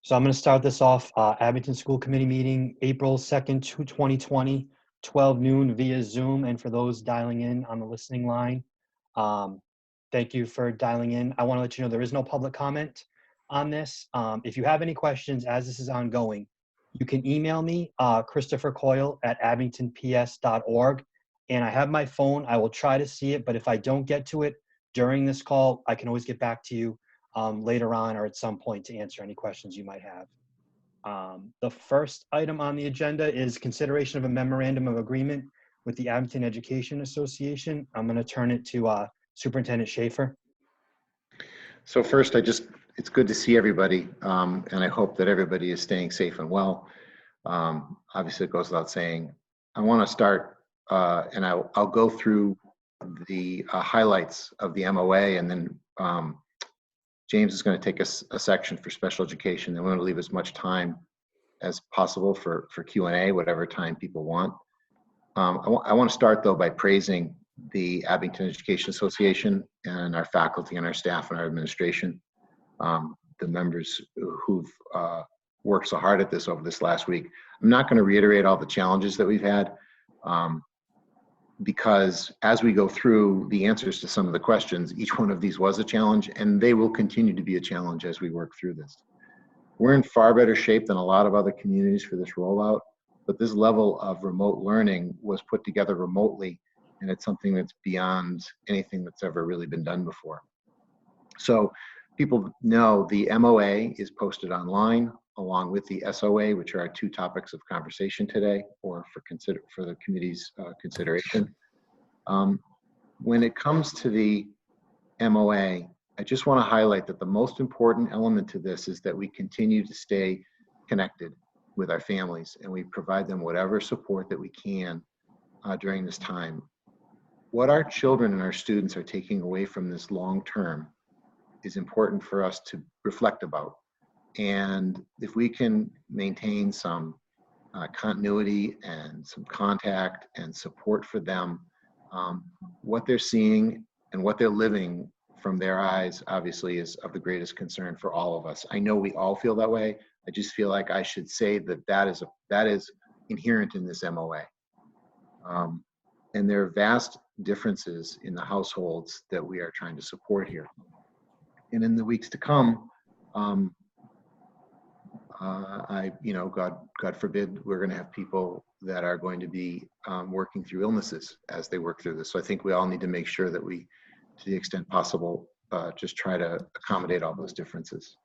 So I'm going to start this off. Abington School Committee meeting, April 2nd, 2020, 12 noon via Zoom. And for those dialing in on the listening line, thank you for dialing in. I want to let you know there is no public comment on this. If you have any questions as this is ongoing, you can email me, Christopher Coyle at abingtonps.org. And I have my phone. I will try to see it, but if I don't get to it during this call, I can always get back to you later on or at some point to answer any questions you might have. The first item on the agenda is consideration of a memorandum of agreement with the Abington Education Association. I'm going to turn it to Superintendent Schaefer. So first, it's good to see everybody, and I hope that everybody is staying safe and well. Obviously, it goes without saying. I want to start, and I'll go through the highlights of the MOA, and then James is going to take a section for special education. Then we're going to leave as much time as possible for Q&A, whatever time people want. I want to start, though, by praising the Abington Education Association and our faculty and our staff and our administration, the members who've worked so hard at this over this last week. I'm not going to reiterate all the challenges that we've had, because as we go through the answers to some of the questions, each one of these was a challenge, and they will continue to be a challenge as we work through this. We're in far better shape than a lot of other communities for this rollout, but this level of remote learning was put together remotely, and it's something that's beyond anything that's ever really been done before. So people know the MOA is posted online along with the SOA, which are our two topics of conversation today, or for the committee's consideration. When it comes to the MOA, I just want to highlight that the most important element to this is that we continue to stay connected with our families, and we provide them whatever support that we can during this time. What our children and our students are taking away from this long term is important for us to reflect about. And if we can maintain some continuity and some contact and support for them, what they're seeing and what they're living from their eyes obviously is of the greatest concern for all of us. I know we all feel that way. I just feel like I should say that is inherent in this MOA. And there are vast differences in the households that we are trying to support here. And in the weeks to come, God forbid, we're going to have people that are going to be working through illnesses as they work through this. So I think we all need to make sure that we, to the extent possible, just try to accommodate all those differences.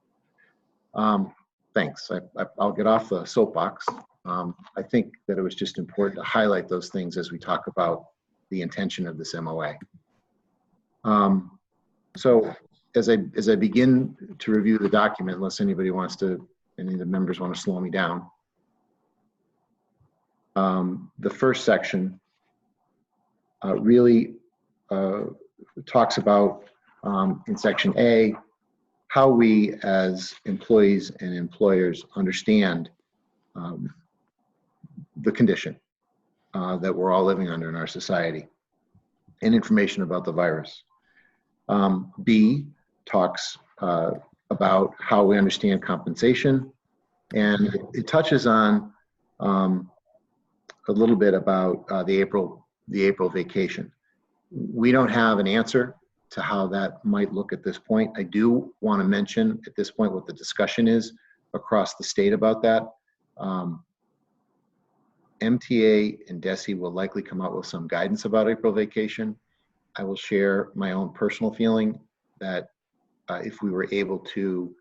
Thanks. I'll get off the soapbox. I think that it was just important to highlight those things as we talk about the intention of this MOA. So as I begin to review the document, unless anybody wants to, any of the members want to slow me down. The first section really talks about, in section A, how we as employees and employers understand the condition that we're all living under in our society, and information about the virus. B talks about how we understand compensation, and it touches on a little bit about the April vacation. We don't have an answer to how that might look at this point. I do want to mention at this point what the discussion is across the state about that. MTA and DESE will likely come out with some guidance about April vacation. I will share my own personal feeling that if we were able to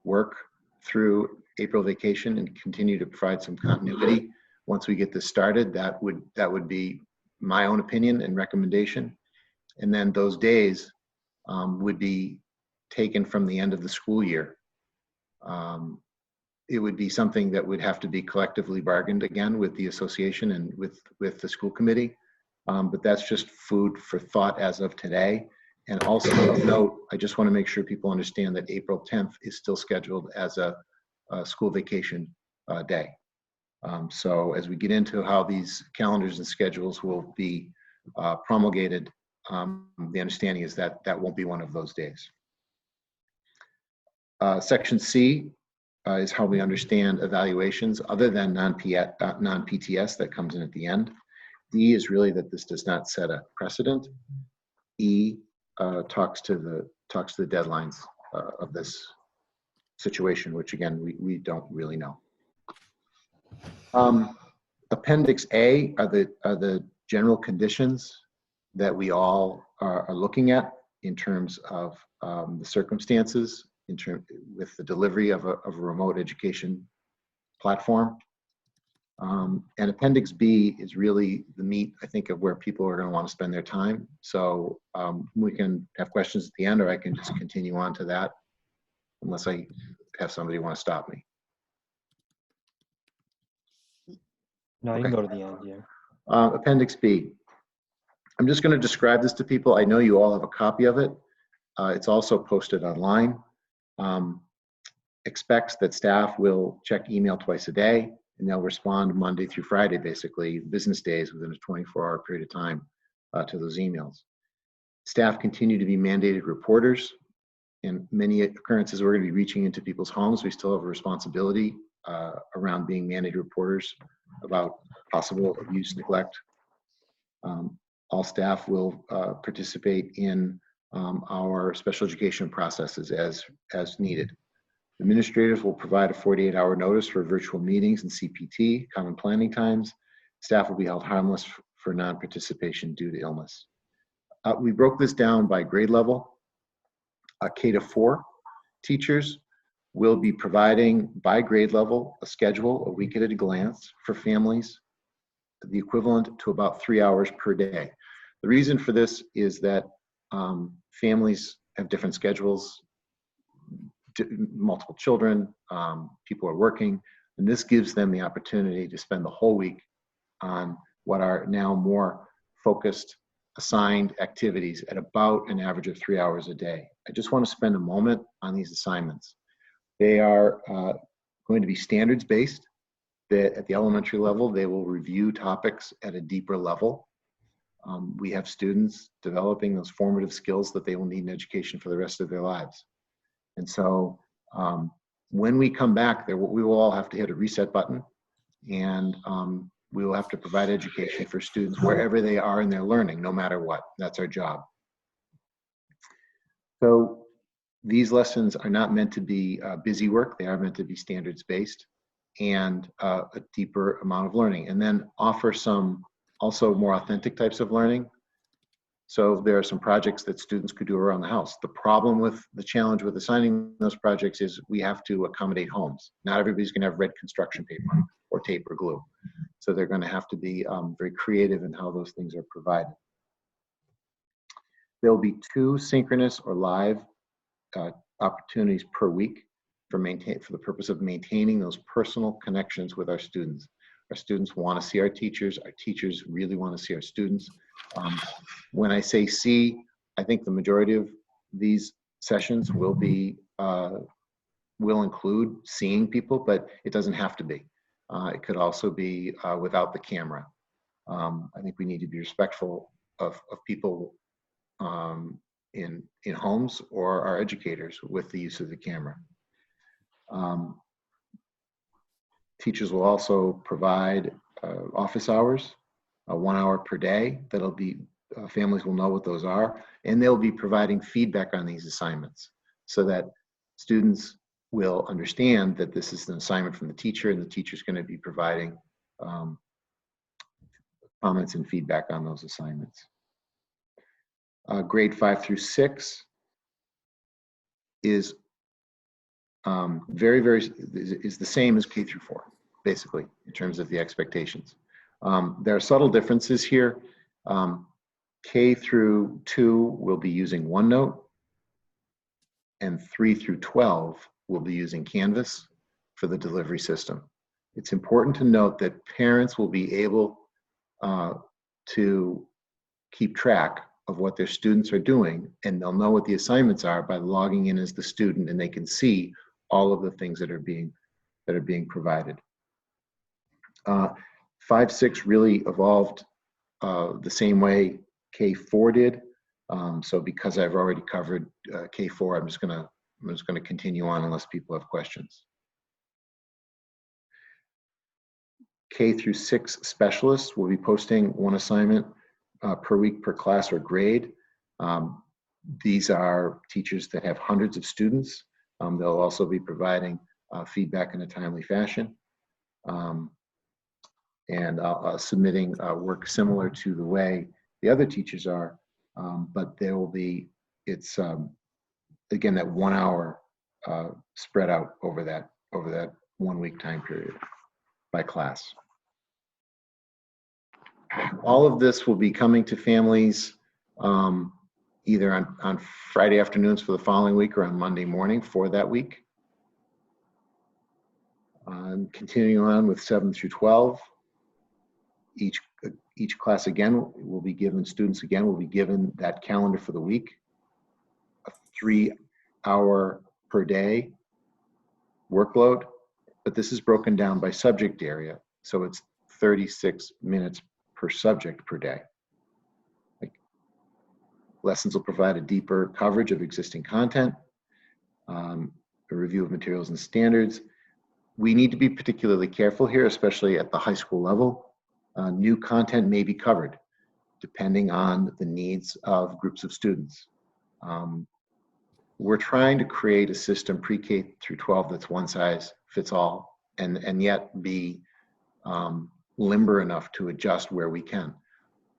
work through April vacation and continue to provide some continuity once we get this started, that would be my own opinion and recommendation. And then those days would be taken from the end of the school year. It would be something that would have to be collectively bargained again with the association and with the school committee. But that's just food for thought as of today. And also note, I just want to make sure people understand that April 10th is still scheduled as a school vacation day. So as we get into how these calendars and schedules will be promulgated, the understanding is that that won't be one of those days. Section C is how we understand evaluations other than non-PTS that comes in at the end. D is really that this does not set a precedent. E talks to the deadlines of this situation, which again we don't really know. Appendix A are the general conditions that we all are looking at in terms of the circumstances with the delivery of a remote education platform. And Appendix B is really the meat, I think, of where people are going to want to spend their time. So we can have questions at the end, or I can just continue on to that, unless I have somebody want to stop me. No, you can go to the end, yeah. Appendix B. I'm just going to describe this to people. I know you all have a copy of it. It's also posted online. Expects that staff will check email twice a day, and they'll respond Monday through Friday, basically, business days within a 24-hour period of time to those emails. Staff continue to be mandated reporters. In many occurrences, we're going to be reaching into people's homes. We still have a responsibility around being mandated reporters about possible abuse, neglect. All staff will participate in our special education processes as needed. Administrators will provide a 48-hour notice for virtual meetings and CPT, common planning times. Staff will be held harmless for non-participation due to illness. We broke this down by grade level. K to 4 teachers will be providing by grade level a schedule, a week at a glance for families, the equivalent to about 3 hours per day. The reason for this is that families have different schedules, multiple children, people are working, and this gives them the opportunity to spend the whole week on what are now more focused, assigned activities at about an average of 3 hours a day. I just want to spend a moment on these assignments. They are going to be standards-based. At the elementary level, they will review topics at a deeper level. We have students developing those formative skills that they will need in education for the rest of their lives. And so when we come back, we will all have to hit a reset button, and we will have to provide education for students wherever they are in their learning, no matter what. That's our job. So these lessons are not meant to be busy work. They are meant to be standards-based and a deeper amount of learning, and then offer some also more authentic types of learning. So there are some projects that students could do around the house. The challenge with assigning those projects is we have to accommodate homes. Not everybody's gonna have red construction paper or tape or glue. So they're gonna have to be very creative in how those things are provided. There'll be 2 synchronous or live opportunities per week for the purpose of maintaining those personal connections with our students. Our students want to see our teachers really want to see our students. When I say see, I think the majority of these sessions will include seeing people, but it doesn't have to be. It could also be without the camera. I think we need to be respectful of people in homes or our educators with the use of the camera. Teachers will also provide office hours, 1 hour per day. That'll be, families will know what those are, and they'll be providing feedback on these assignments so that students will understand that this is an assignment from the teacher, and the teacher's going to be providing comments and feedback on those assignments. Grade 5 through 6 is is the same as K through 4, basically, in terms of the expectations. There are subtle differences here. K through 2 will be using OneNote, and 3 through 12 will be using Canvas for the delivery system. It's important to note that parents will be able to keep track of what their students are doing, and they'll know what the assignments are by logging in as the student, and they can see all of the things that are being provided. 5-6 really evolved the same way K4 did. So because I've already covered K4, I'm just gonna continue on unless people have questions. K through 6 specialists will be posting one assignment per week per class or grade. These are teachers that have hundreds of students. They'll also be providing feedback in a timely fashion and submitting work similar to the way the other teachers are, but there will be, it's again, that 1 hour spread out over that 1 week time period by class. All of this will be coming to families either on Friday afternoons for the following week or on Monday morning for that week. Continuing on with 7 through 12, each class again will be given, students again will be given that calendar for the week, a 3 hour per day workload, but this is broken down by subject area. So it's 36 minutes per subject per day. Lessons will provide a deeper coverage of existing content, a review of materials and standards. We need to be particularly careful here, especially at the high school level. New content may be covered depending on the needs of groups of students. We're trying to create a system pre-K through 12 that's one size fits all and yet be limber enough to adjust where we can.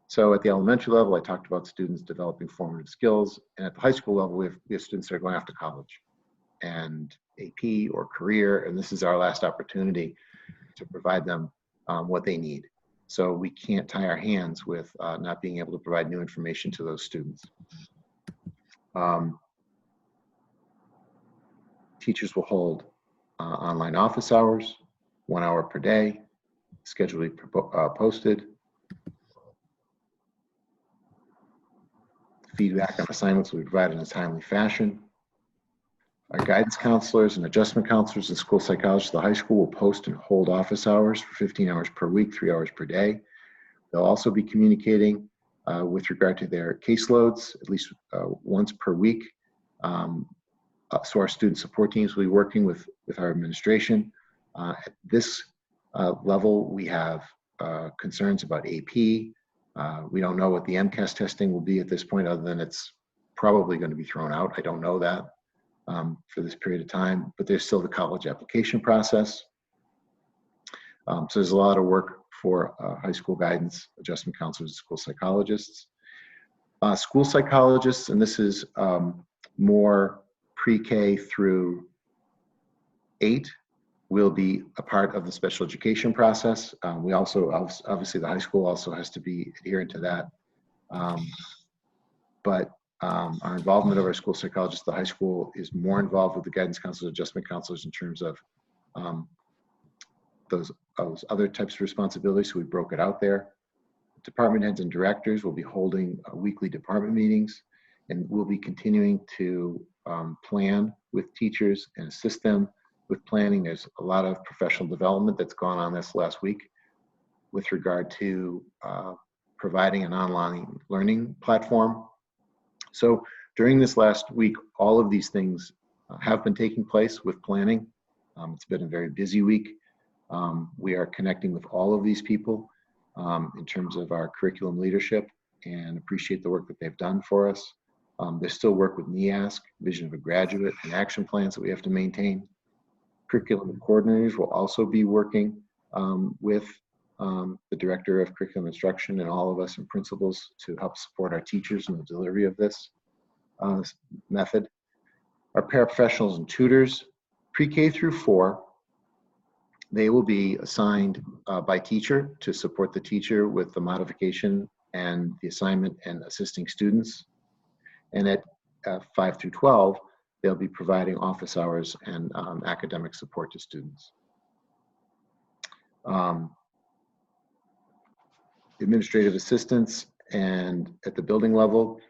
So at the elementary level, I talked about students developing formative skills, and at the high school level, we have students that are going off to college and AP or career, and this is our last opportunity to provide them what they need. So we can't tie our hands with not being able to provide new information to those students. Teachers will hold online office hours, 1 hour per day, scheduled to be posted. Feedback on assignments will be provided in a timely fashion. Our guidance counselors and adjustment counselors and school psychologists at the high school will post and hold office hours for 15 hours per week, 3 hours per day. They'll also be communicating with regard to their caseloads at least once per week. So our student support teams will be working with our administration. At this level, we have concerns about AP. We don't know what the MCAS testing will be at this point, other than it's probably going to be thrown out. I don't know that for this period of time, but there's still the college application process. So there's a lot of work for high school guidance, adjustment counselors, and school psychologists. School psychologists, and this is more pre-K through 8, will be a part of the special education process. We also, obviously the high school also has to be adherent to that. But our involvement of our school psychologists, the high school is more involved with the guidance counselors, adjustment counselors in terms of those other types of responsibilities, so we broke it out there. Department heads and directors will be holding weekly department meetings, and we'll be continuing to plan with teachers and assist them with planning. There's a lot of professional development that's gone on this last week with regard to providing an online learning platform. So during this last week, all of these things have been taking place with planning. It's been a very busy week. We are connecting with all of these people in terms of our curriculum leadership and appreciate the work that they've done for us. There's still work with NEASC, Vision of a Graduate, and action plans that we have to maintain. Curriculum coordinators will also be working with the Director of Curriculum Instruction and all of us and principals to help support our teachers in the delivery of this method. Our paraprofessionals and tutors, pre-K through 4, they will be assigned by teacher to support the teacher with the modification and the assignment and assisting students. And at 5 through 12, they'll be providing office hours and academic support to students. Administrative assistants and at the building level,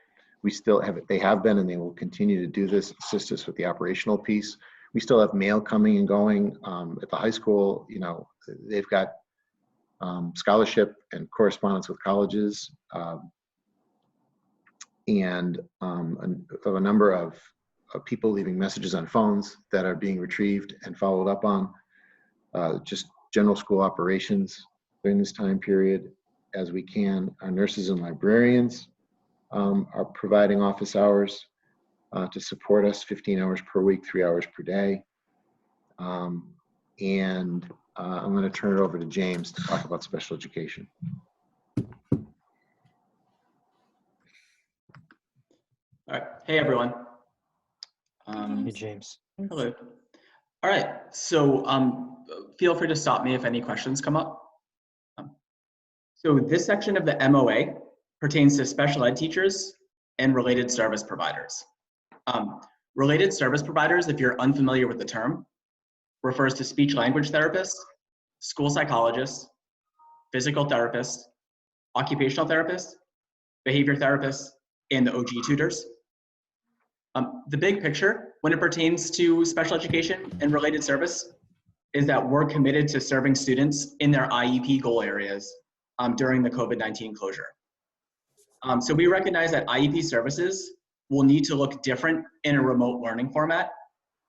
we still have, they have been and they will continue to do this, assist us with the operational piece. We still have mail coming and going at the high school. You know, they've got scholarship and correspondence with colleges and a number of people leaving messages on phones that are being retrieved and followed up on. Just general school operations. during this time period as we can. Our nurses and librarians are providing office hours to support us, 15 hours per week, 3 hours per day. I'm going to turn it over to James to talk about special education. All right. Hey, everyone. Hey, James. Hello. All right. So feel free to stop me if any questions come up. So this section of the MOA pertains to special ed teachers and related service providers. Related service providers, if you're unfamiliar with the term, refers to speech language therapists, school psychologists, physical therapists, occupational therapists, behavior therapists, and the OG tutors. The big picture when it pertains to special education and related service is that we're committed to serving students in their IEP goal areas during the COVID-19 closure. So we recognize that IEP services will need to look different in a remote learning format.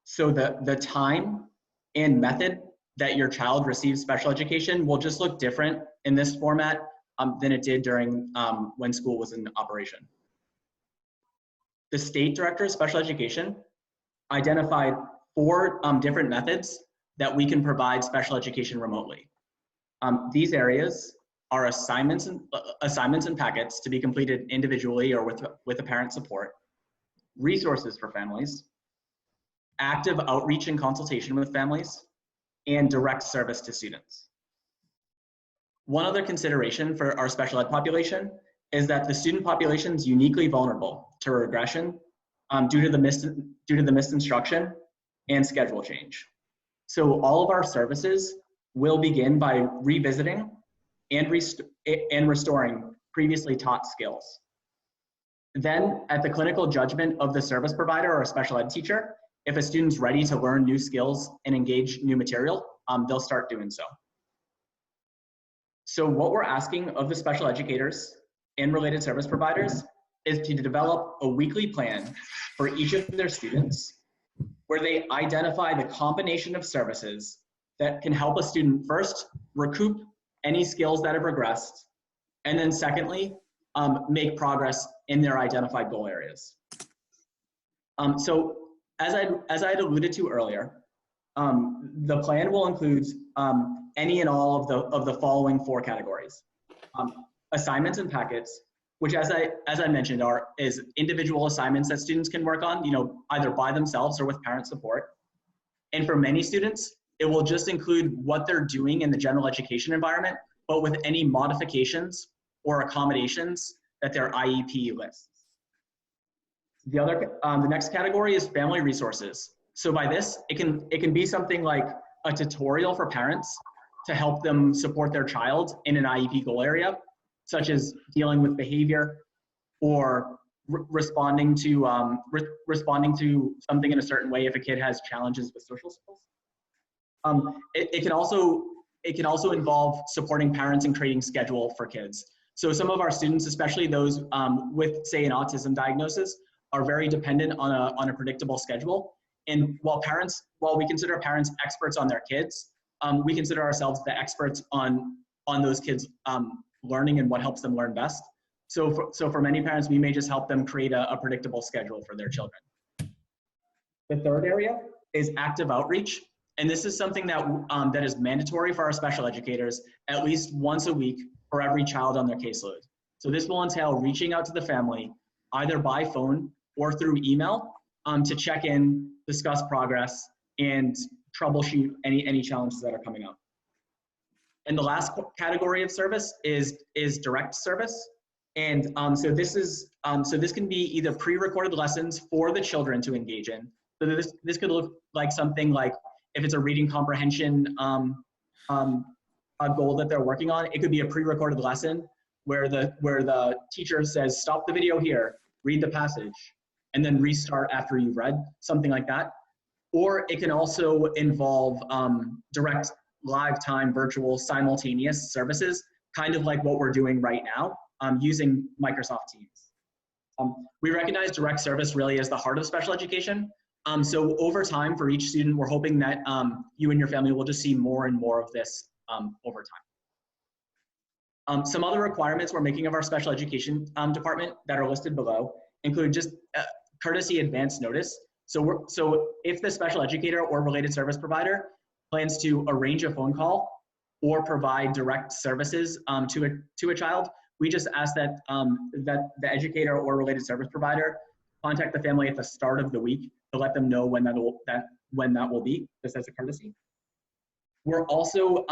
So the time and method that your child receives special education will just look different in this format than it did during when school was in operation. The State Director of Special Education identified 4 different methods that we can provide special education remotely. These areas are assignments and packets to be completed individually or with apparent support, resources for families, active outreach and consultation with families, and direct service to students. One other consideration for our special ed population is that the student population is uniquely vulnerable to regression due to the missed instruction and schedule change. So all of our services will begin by revisiting and restoring previously taught skills. Then, at the clinical judgment of the service provider or special ed teacher, if a student's ready to learn new skills and engage new material, they'll start doing so. So what we're asking of the special educators and related service providers is to develop a weekly plan for each of their students where they identify the combination of services that can help a student first recoup any skills that have regressed, and then secondly, make progress in their identified goal areas. So as I had alluded to earlier, the plan will include any and all of the following 4 categories. Assignments and packets, which as I mentioned is individual assignments that students can work on, either by themselves or with parent support. And for many students, it will just include what they're doing in the general education environment, but with any modifications or accommodations that their IEP lists. The next category is family resources. So by this, it can be something like a tutorial for parents to help them support their child in an IEP goal area, such as dealing with behavior or responding to something in a certain way if a kid has challenges with social skills. It can also involve supporting parents and creating schedule for kids. So some of our students, especially those with, say, an autism diagnosis, are very dependent on a predictable schedule. And while we consider parents experts on their kids, we consider ourselves the experts on those kids learning and what helps them learn best. So for many parents, we may just help them create a predictable schedule for their children. The third area is active outreach. And this is something that is mandatory for our special educators at least once a week for every child on their caseload. So this will entail reaching out to the family either by phone or through email to check in, discuss progress, and troubleshoot any challenges that are coming up. And the last category of service is direct service. And so this can be either pre-recorded lessons for the children to engage in. So this could look like something like, if it's a reading comprehension a goal that they're working on, it could be a pre-recorded lesson where the teacher says, stop the video here, read the passage, and then restart after you've read, something like that. Or it can also involve direct live time, virtual, simultaneous services, kind of like what we're doing right now using Microsoft Teams. We recognize direct service really as the heart of special education. So over time for each student, we're hoping that you and your family will just see more and more of this over time. Some other requirements we're making of our special education department that are listed below include just courtesy advance notice. So if the special educator or related service provider plans to arrange a phone call or provide direct services to a child, we just ask that that the educator or related service provider contact the family at the start of the week to let them know when that will be, just as a courtesy. We're also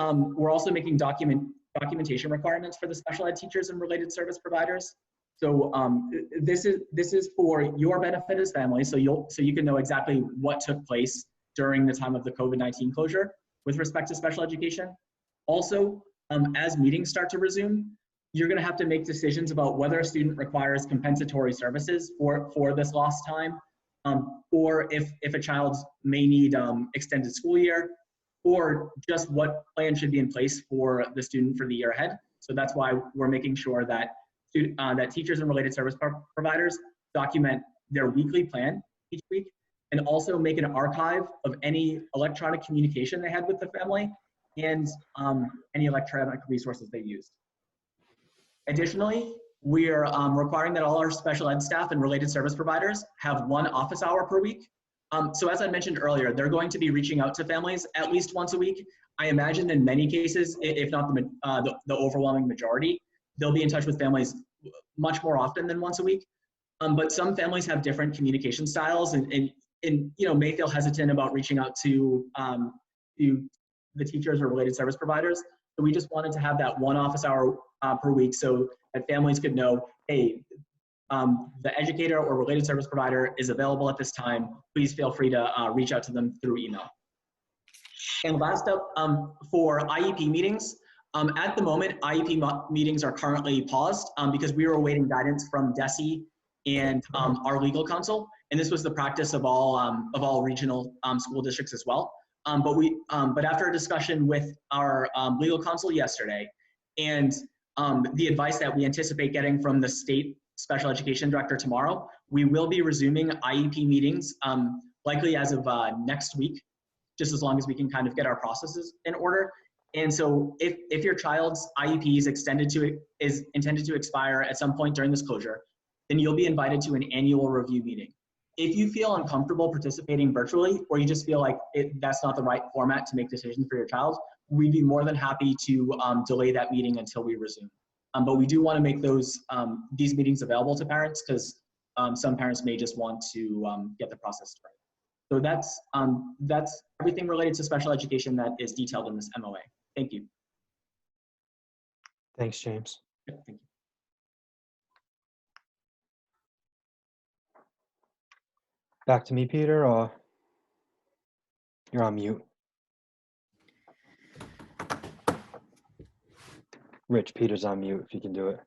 making documentation requirements for the special ed teachers and related service providers. So this is for your benefit as families, so you can know exactly what took place during the time of the COVID-19 closure with respect to special education. Also, as meetings start to resume, you're going to have to make decisions about whether a student requires compensatory services for this lost time, or if a child may need extended school year, or just what plan should be in place for the student for the year ahead. So that's why we're making sure that that teachers and related service providers document their weekly plan each week, and also make an archive of any electronic communication they had with the family and any electronic resources they used. Additionally, we are requiring that all our special ed staff and related service providers have 1 office hour per week. So as I mentioned earlier, they're going to be reaching out to families at least once a week. I imagine in many cases, if not the overwhelming majority, they'll be in touch with families much more often than once a week. But some families have different communication styles and may feel hesitant about reaching out to the teachers or related service providers. So we just wanted to have that 1 office hour per week so that families could know, hey, the educator or related service provider is available at this time. Please feel free to reach out to them through email. And last up, for IEP meetings, at the moment, IEP meetings are currently paused because we were awaiting guidance from DESE and our legal counsel. And this was the practice of all regional school districts as well. But after a discussion with our legal counsel yesterday, and the advice that we anticipate getting from the state special education director tomorrow, we will be resuming IEP meetings likely as of next week, just as long as we can kind of get our processes in order. And so if your child's IEP is intended to expire at some point during this closure, then you'll be invited to an annual review meeting. If you feel uncomfortable participating virtually, or you just feel like that's not the right format to make decisions for your child, we'd be more than happy to delay that meeting until we resume. But we do want to make these meetings available to parents because some parents may just want to get the process started. So that's everything related to special education that is detailed in this MOA. Thank you. Thanks, James. Yep, thank you. Back to me, Peter, or you're on mute. Rich, Peter's on mute if you can do it.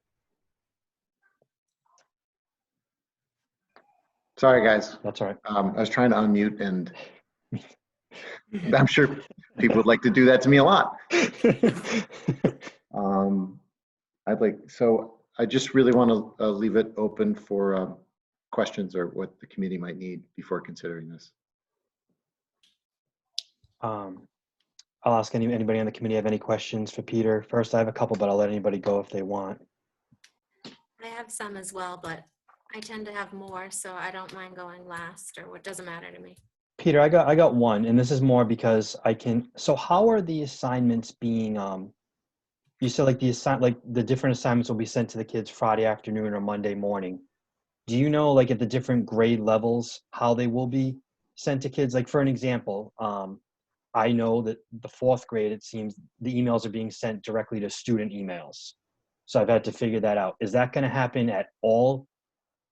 Sorry, guys. That's all right. I was trying to unmute, and I'm sure people would like to do that to me a lot. So I just really want to leave it open for questions or what the committee might need before considering this. I'll ask anybody on the committee have any questions for Peter. First, I have a couple, but I'll let anybody go if they want. I have some as well, but I tend to have more, so I don't mind going last, or what doesn't matter to me. Peter, I got one, and this is more because I can. So how are the assignments being? You said like the different assignments will be sent to the kids Friday afternoon or Monday morning. Do you know, like at the different grade levels, how they will be sent to kids? Like for an example, I know that the 4th grade, it seems the emails are being sent directly to student emails. So I've had to figure that out. Is that going to happen at all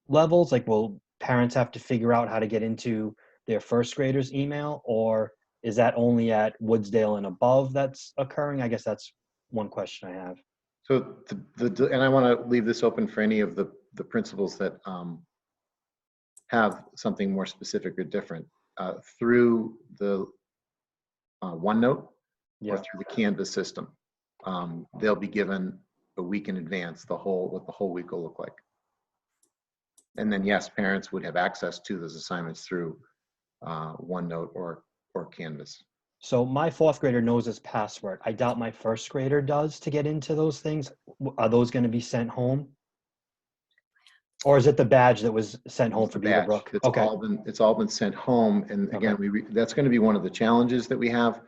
levels? Like, will parents have to figure out how to get into their 1st graders' email, or is that only at Woodsdale and above that's occurring? I guess that's one question I have. So, and I want to leave this open for any of the principals that have something more specific or different through the OneNote or through the Canvas system. They'll be given a week in advance what the whole week will look like. And then yes, parents would have access to those assignments through OneNote or Canvas. So my fourth grader knows his password. I doubt my first grader does to get into those things. Are those going to be sent home? Or is it the badge that was sent home for Badge. Beaverbrook? It's Okay. it's all been sent home. And again, that's going to be one of the challenges that we have,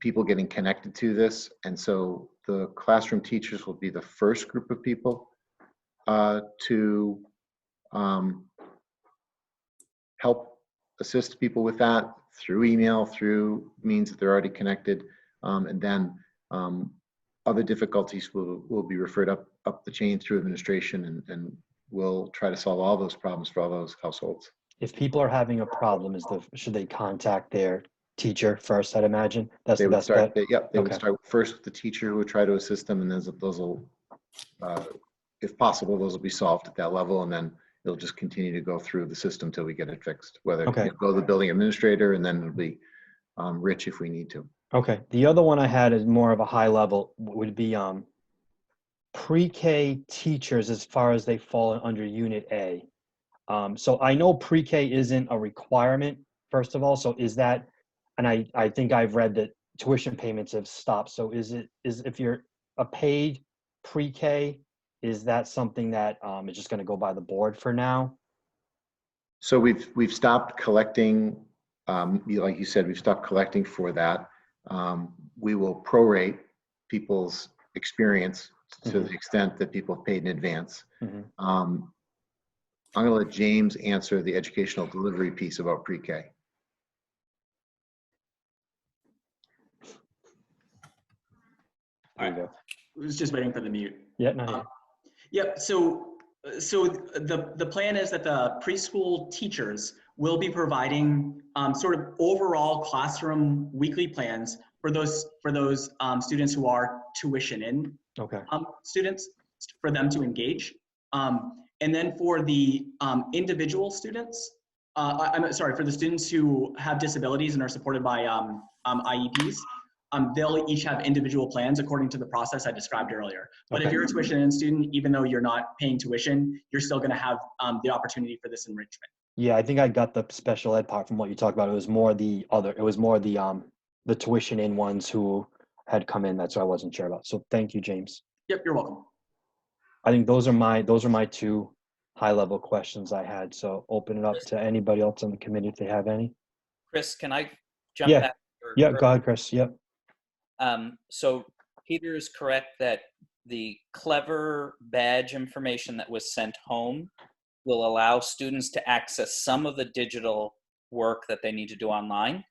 people getting connected to this. And so the classroom teachers will be the first group of people to help assist people with that through email, through means that they're already connected. And then other difficulties will be referred up the chain through administration, and we'll try to solve all those problems for all those households. If people are having a problem, should they contact their teacher first, I'd imagine? That's the best bet? They would start first with the teacher who would try to assist them, and then those will, if possible, those will be solved at that level, and then it'll just continue to go through the system till we get it fixed, whether go to the building administrator, and then it'll be Rich if we need to. Okay. The other one I had is more of a high level, would be pre-K teachers as far as they fall under Unit A. So I know pre-K isn't a requirement, first of all. So is that, and I think I've read that tuition payments have stopped. So is if you're a paid pre-K, is that something that is just going to go by the board for now? So we've stopped collecting, like you said, we've stopped collecting for that. We will prorate people's experience to the extent that people have paid in advance. I'm going to let James answer the educational delivery piece about pre-K. All right. I was just waiting for the mute. Yeah, not here. Yep. So the plan is that the preschool teachers will be providing sort of overall classroom weekly plans for those students who are tuition in students, for them to engage. And then for the individual students, I'm sorry, for the students who have disabilities and are supported by IEPs, they'll each have individual plans according to the process I described earlier. But if you're a tuition-in student, even though you're not paying tuition, you're still going to have the opportunity for this enrichment. Yeah, I think I got the special ed part from what you talked about. It was more the tuition-in ones who had come in. That's what I wasn't sure about. So thank you, James. Yep, you're welcome. I think those are my two high-level questions I had. So open it up to anybody else on the committee if they have any. Chris, can I jump back? Yeah, go ahead, Chris. Yep. So Peter is correct that the clever badge information that was sent home will allow students to access some of the digital work that they need to do online.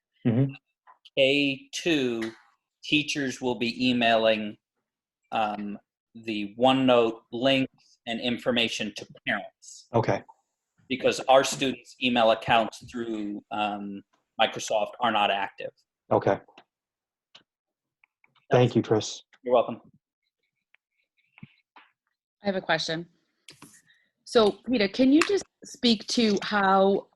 K2, teachers will be emailing the OneNote links and information to parents. Okay. Because our students' email accounts through Microsoft are not active. Okay. Thank you, Chris. You're welcome. I have a question. So, Peter, can you just speak to how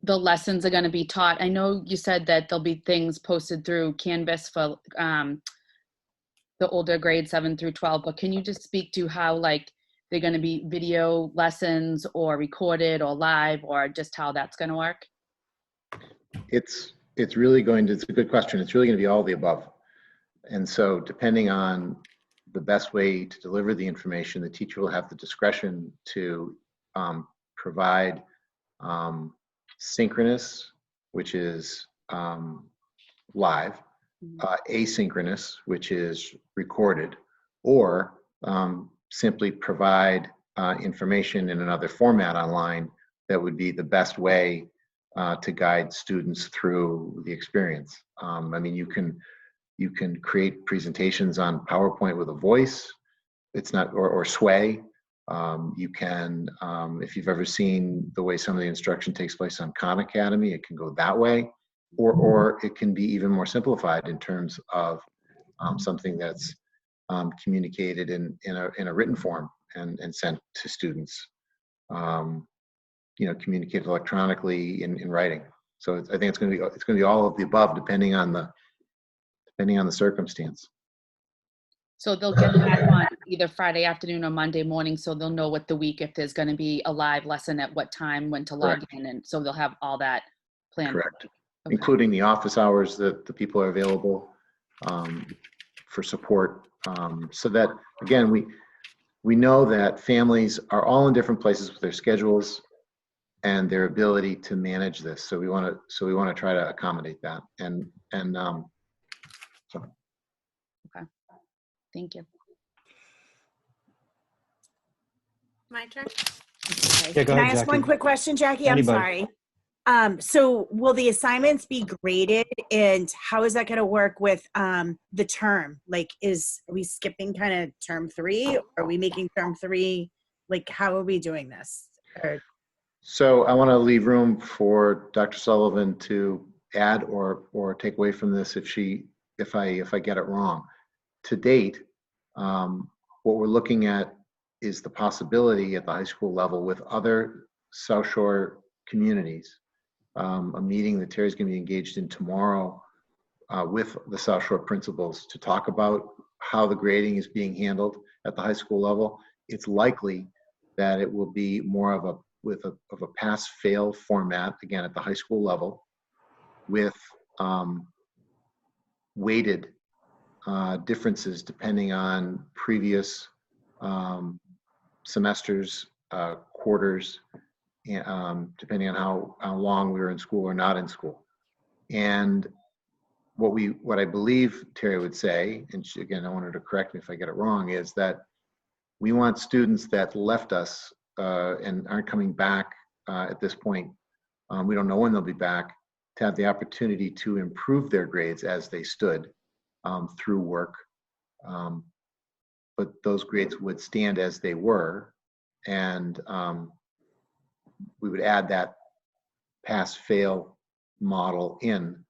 the lessons are going to be taught? I know you said that there'll be things posted through Canvas for the older grades 7 through 12, but can you just speak to how, like, they're going to be video lessons or recorded or live, or just how that's going to work? It's really going to, it's a good question. It's really going to be all of the above. And so depending on the best way to deliver the information, the teacher will have the discretion to provide synchronous, which is live, asynchronous, which is recorded, or simply provide information in another format online that would be the best way to guide students through the experience. I mean, you can create presentations on PowerPoint with a voice. It's not, or Sway. You can, if you've ever seen the way some of the instruction takes place on Khan Academy, it can go that way, or it can be even more simplified in terms of something that's communicated in a written form and sent to students. Communicated electronically in writing. So I think it's going to be all of the above, depending on the circumstance. So they'll get that on either Friday afternoon or Monday morning, so they'll know what the week, if there's going to be a live lesson at what time, when to log in, and so they'll have all that planned. Correct. Okay. including the office hours that the people are available for support. So that, again, we know that families are all in different places with their schedules and their ability to manage this. So we want to try to accommodate that. So Thank you. My turn. Okay. Yeah, go Can I ahead, ask one Jackie. quick question, Jackie? I'm Anybody. sorry. So will the assignments be graded, and how is that going to work with the term? Like, are we skipping kind of term 3? Or are we making term 3? Like, how are we doing this? So I want to leave room for Dr. Sullivan to add or take away from this if I get it wrong. To date, what we're looking at is the possibility at the high school level with other South Shore communities. A meeting that Terry's going to be engaged in tomorrow with the South Shore principals to talk about how the grading is being handled at the high school level. It's likely that it will be more of a pass-fail format, again, at the high school level, with weighted differences depending on previous semesters, quarters, depending on how long we were in school or not in school. And what I believe Terry would say, and again, I want her to correct me if I get it wrong, is that we want students that left us and aren't coming back at this point, we don't know when they'll be back, to have the opportunity to improve their grades as they stood through work. But those grades would stand as they were, and we would add that pass-fail model in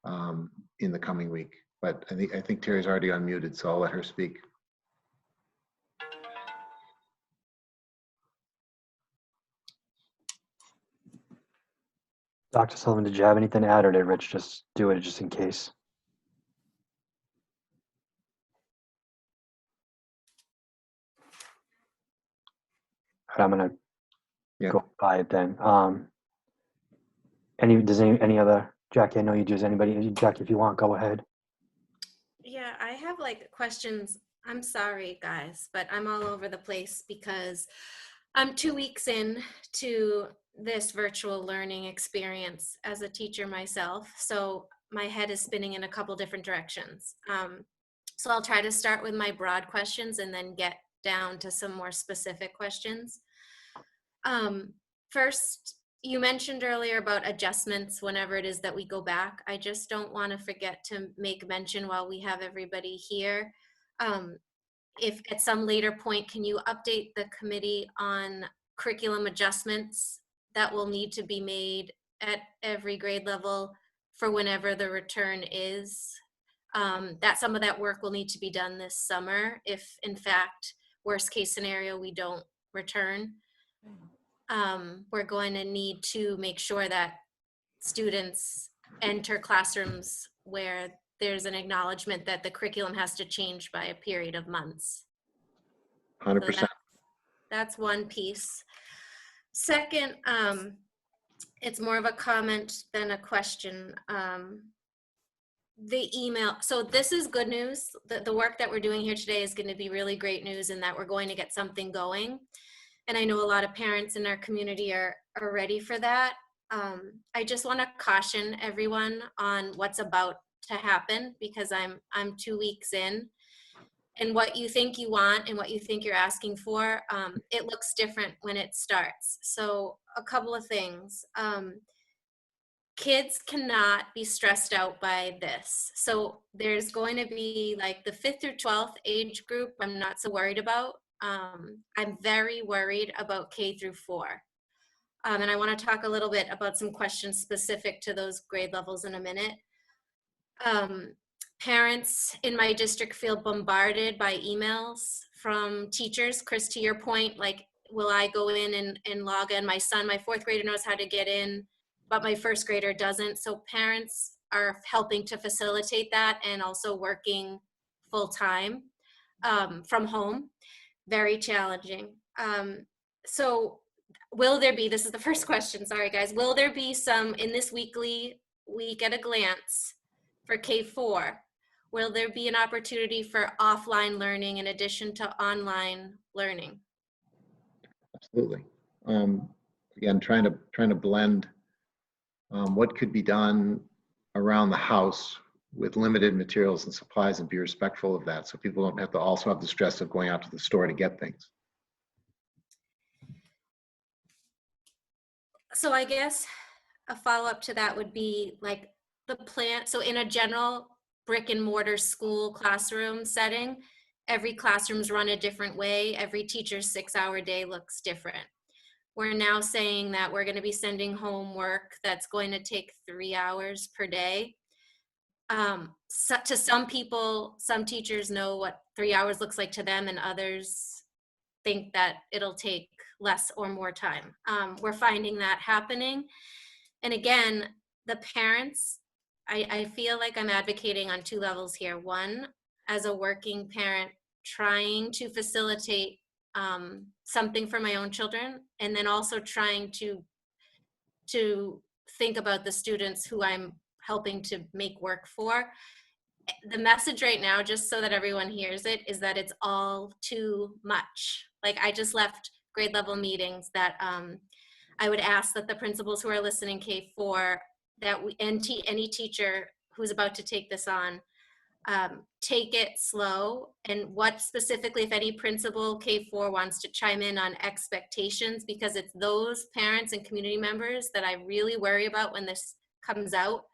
the coming week. But I think Terry's already unmuted, so I'll let her speak. Dr. Sullivan, did you have anything to add, or did Rich just do it just in case? But I'm gonna go by it then. Any other, Jackie? I know you do. Does anybody? Jackie, if you want, go ahead. Yeah, I have like questions. I'm sorry, guys, but I'm all over the place because I'm 2 weeks in to this virtual learning experience as a teacher myself. So my head is spinning in a couple different directions. So I'll try to start with my broad questions and then get down to some more specific questions. First, you mentioned earlier about adjustments whenever it is that we go back. I just don't want to forget to make mention while we have everybody here. If at some later point, can you update the committee on curriculum adjustments that will need to be made at every grade level for whenever the return is? That some of that work will need to be done this summer if, in fact, worst case scenario, we don't return. We're going to need to make sure that students enter classrooms where there's an acknowledgement that the curriculum has to change by a period of months. 100%. So that's one piece. Second, it's more of a comment than a question. The email, so this is good news. The work that we're doing here today is going to be really great news, and that we're going to get something going. And I know a lot of parents in our community are ready for that. I just want to caution everyone on what's about to happen, because I'm 2 weeks in, and what you think you want and what you think you're asking for, it looks different when it starts. So a couple of things. Kids cannot be stressed out by this. So there's going to be like the 5th through 12th age group I'm not so worried about. I'm very worried about K through 4. And I want to talk a little bit about some questions specific to those grade levels in a minute. Parents in my district feel bombarded by emails from teachers. Chris, to your point, like, will I go in and log in? My son, my 4th grader, knows how to get in, but my 1st grader doesn't. So parents are helping to facilitate that and also working full time from home. Very challenging. So will there be, this is the first question, sorry guys, will there be some, in this weekly week at a glance for K4, will there be an opportunity for offline learning in addition to online learning? Absolutely. Again, trying to blend what could be done around the house with limited materials and supplies and be respectful of that, so people don't have to also have the stress of going out to the store to get things. So I guess a follow-up to that would be like the plan. So in a general brick and mortar school classroom setting, every classroom's run a different way. Every teacher's 6-hour day looks different. We're now saying that we're going to be sending homework that's going to take 3 hours per day. So to some people, some teachers know what 3 hours looks like to them, and others think that it'll take less or more time. We're finding that happening. And again, the parents, I feel like I'm advocating on 2 levels here. One, as a working parent, trying to facilitate something for my own children, and then also trying to think about the students who I'm helping to make work for. The message right now, just so that everyone hears it, is that it's all too much. Like, I just left grade level meetings that I would ask that the principals who are listening K4, that any teacher who's about to take this on, take it slow. And what specifically, if any principal K4 wants to chime in on expectations, because it's those parents and community members that I really worry about when this comes out.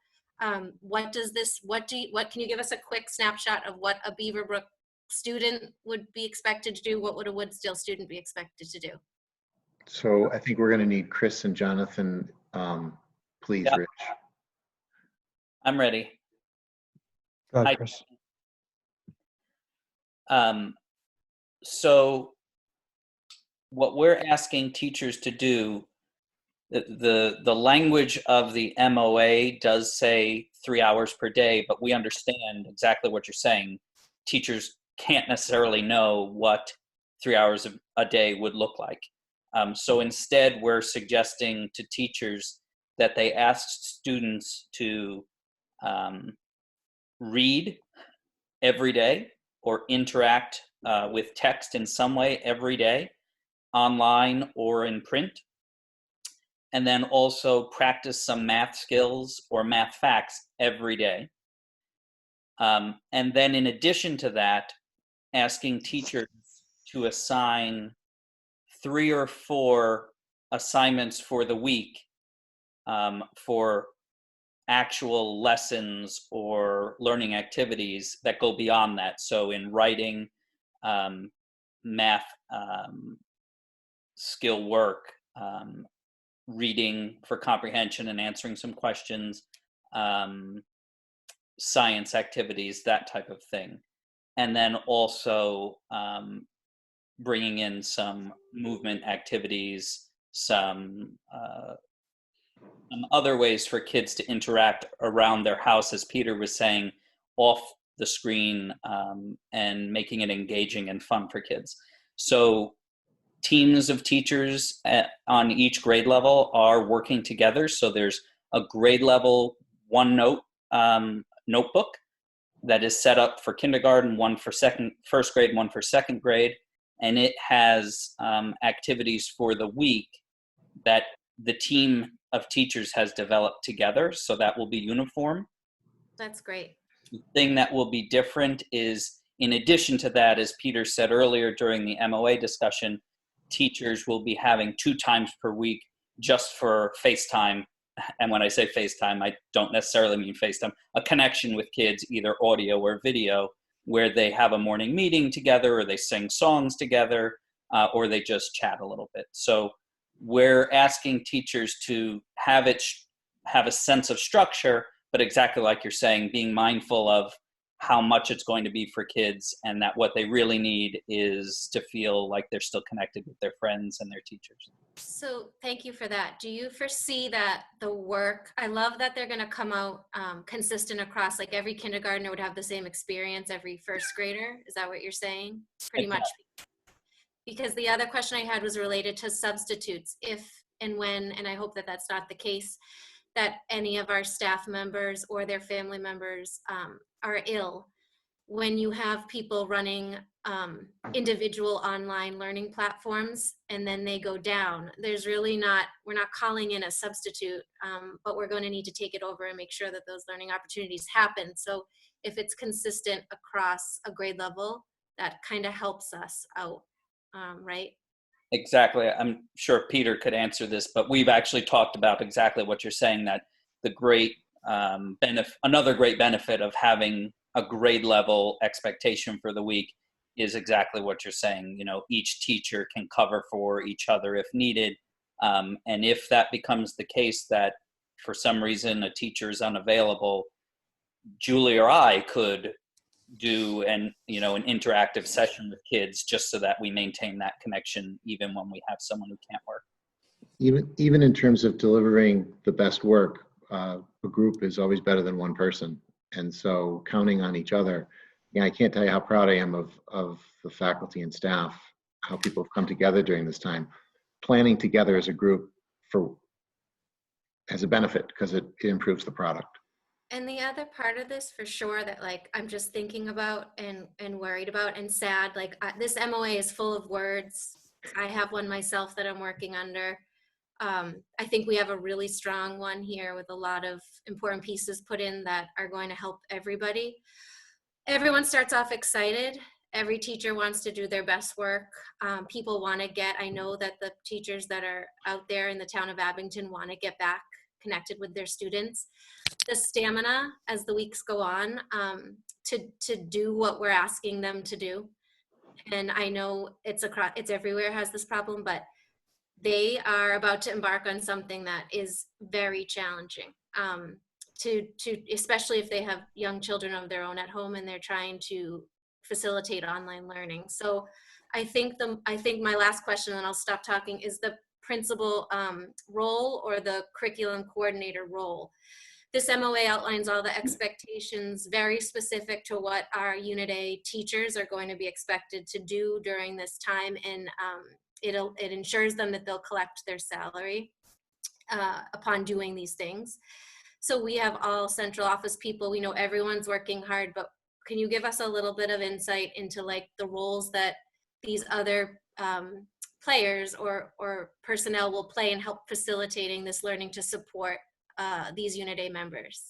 What can you give us a quick snapshot of what a Beaverbrook student would be expected to do? What would a Woodsdale student be expected to do? So I think we're going to need Chris and Jonathan, please, Yep. Rich. I'm ready. Go ahead, Hi. Chris. So what we're asking teachers to do, the language of the MOA does say 3 hours per day, but we understand exactly what you're saying. Teachers can't necessarily know what 3 hours a day would look like. So instead, we're suggesting to teachers that they ask students to read every day or interact with text in some way every day, online or in print. And then also practice some math skills or math facts every day. And then in addition to that, asking teachers to assign 3 or 4 assignments for the week for actual lessons or learning activities that go beyond that. So in writing, math skill work, reading for comprehension and answering some questions, science activities, that type of thing. And then also bringing in some movement activities, some other ways for kids to interact around their house, as Peter was saying, off the screen, and making it engaging and fun for kids. So teams of teachers on each grade level are working together. So there's a grade level OneNote notebook that is set up for kindergarten, one for first grade, one for second grade. And it has activities for the week that the team of teachers has developed together. So that will be uniform. That's great. The thing that will be different is, in addition to that, as Peter said earlier during the MOA discussion, teachers will be having 2 times per week just for FaceTime. And when I say FaceTime, I don't necessarily mean FaceTime, a connection with kids, either audio or video, where they have a morning meeting together, or they sing songs together, or they just chat a little bit. So we're asking teachers to have a sense of structure, but exactly like you're saying, being mindful of how much it's going to be for kids, and that what they really need is to feel like they're still connected with their friends and their teachers. So thank you for that. Do you foresee that the work, I love that they're going to come out consistent across, like every kindergartner would have the same experience, every first grader? Is that what you're saying? Pretty much. Because the other question I had was related to substitutes. If and when, and I hope that that's not the case, that any of our staff members or their family members are ill, when you have people running individual online learning platforms and then they go down, there's really we're not calling in a substitute, but we're going to need to take it over and make sure that those learning opportunities happen. So if it's consistent across a grade level, that kind of helps us out, right? Exactly. I'm sure Peter could answer this, but we've actually talked about exactly what you're saying, that the great another great benefit of having a grade level expectation for the week is exactly what you're saying. You know, each teacher can cover for each other if needed. And if that becomes the case, that for some reason a teacher is unavailable, Julie or I could do an interactive session with kids, just so that we maintain that connection even when we have someone who can't work. Even in terms of delivering the best work, a group is always better than one person. And so counting on each other, I can't tell you how proud I am of the faculty and staff, how people have come together during this time. Planning together as a group has a benefit because it improves the product. And the other part of this, for sure, that like I'm just thinking about and worried about and sad, like this MOA is full of words. I have one myself that I'm working under. I think we have a really strong one here with a lot of important pieces put in that are going to help everybody. Everyone starts off excited. Every teacher wants to do their best work. People want to I know that the teachers that are out there in the town of Abington want to get back connected with their students. The stamina as the weeks go on to do what we're asking them to do. And I know it's everywhere has this problem, but they are about to embark on something that is very challenging, especially if they have young children of their own at home and they're trying to facilitate online learning. So I think my last question, and I'll stop talking, is the principal role or the curriculum coordinator role. This MOA outlines all the expectations, very specific to what our Unit A teachers are going to be expected to do during this time, and it ensures them that they'll collect their salary upon doing these things. So we have all central office people. We know everyone's working hard, but can you give us a little bit of insight into like the roles that these other players or personnel will play in help facilitating this learning to support these Unit A members?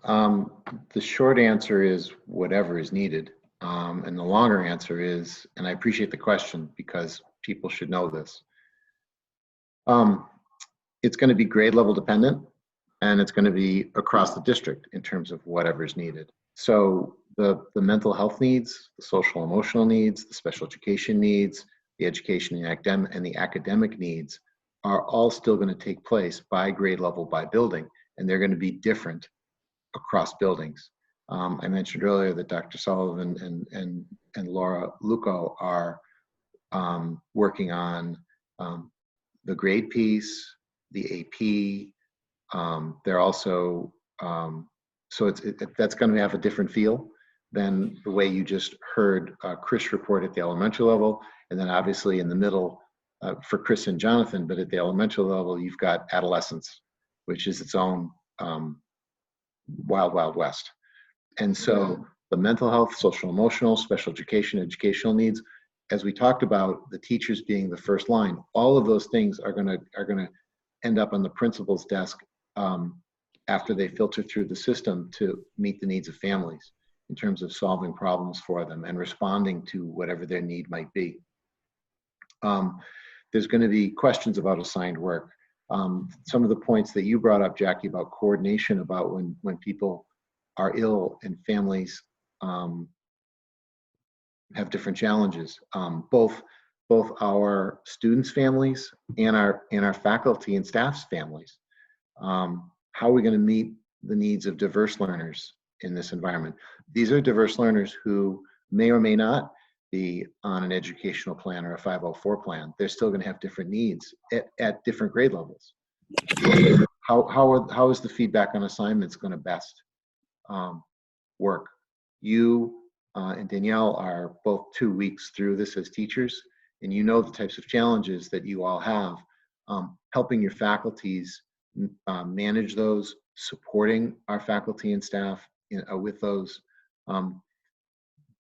The short answer is whatever is needed. And the longer answer is, and I appreciate the question because people should know this, it's going to be grade level dependent, and it's going to be across the district in terms of whatever is needed. So the mental health needs, the social emotional needs, the special education needs, the education and the academic needs are all still going to take place by grade level, by building, and they're going to be different across buildings. I mentioned earlier that Dr. Sullivan and Laura Luco are working on the grade piece, the AP. They're also, so that's going to have a different feel than the way you just heard Chris report at the elementary level, and then obviously in the middle for Chris and Jonathan, but at the elementary level, you've got adolescence, which is its own wild, wild west. And so the mental health, social emotional, special education, educational needs, as we talked about, the teachers being the first line, all of those things are gonna end up on the principal's desk after they filter through the system to meet the needs of families in terms of solving problems for them and responding to whatever their need might be. There's going to be questions about assigned work. Some of the points that you brought up, Jackie, about coordination, about when people are ill and families have different challenges. Both our students' families and our faculty and staff's families. How are we going to meet the needs of diverse learners in this environment? These are diverse learners who may or may not be on an educational plan or a 504 plan. They're still going to have different needs at different grade levels. How is the feedback on assignments going to best work? You and Danielle are both 2 weeks through this as teachers, and you know the types of challenges that you all have helping your faculties manage those, supporting our faculty and staff with those.